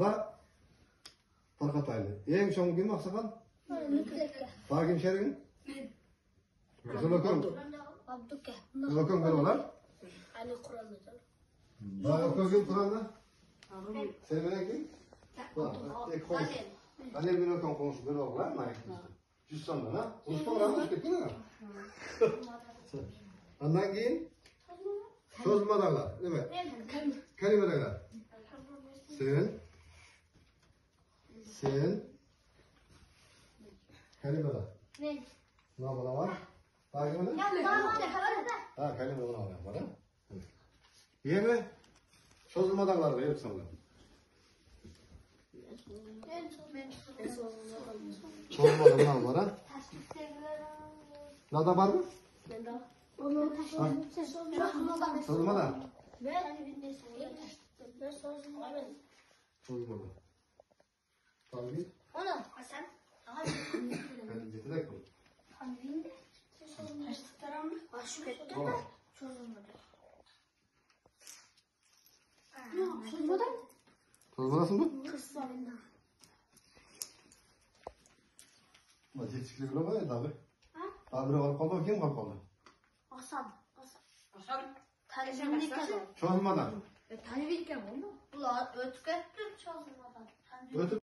Da tarqataylı. Eng çoğun kim aksakal? Var kim şerigin? Zulokon. Zulokon kim olar? Ali Kur'an'da. Zulokon kim Kur'an'da? Sen bilen kim? Annem bilen kon konuşup böyle olar mı? Yüz sondan ha? Konuşma oranmış kettin mi? Ondan keyin sözmadalar, evet. Kelimeler. Sen kelimeler. Ne bana var? Daha kelimeler? Ha, kelimeler var bana. Yeme sözmadalar da yok sana. Sözmadalar var ha? Nada var mı? Sözmada. Sözmada. Tabii. Ona Hasan. Ben getirek mi? Hangi? Taştıklarım aşık etti. Çözülmedi. Çözülmedi. Sözmadasın mı? Kıslarında. Ma жетістіктер бар ғой енді абыр қалып қалды кем қалып қалды Hasan. Hasan. Tanrı'nın Çözmeden. Tanrı ekan onu. Bular ötkettir çözülmeden. Ötüp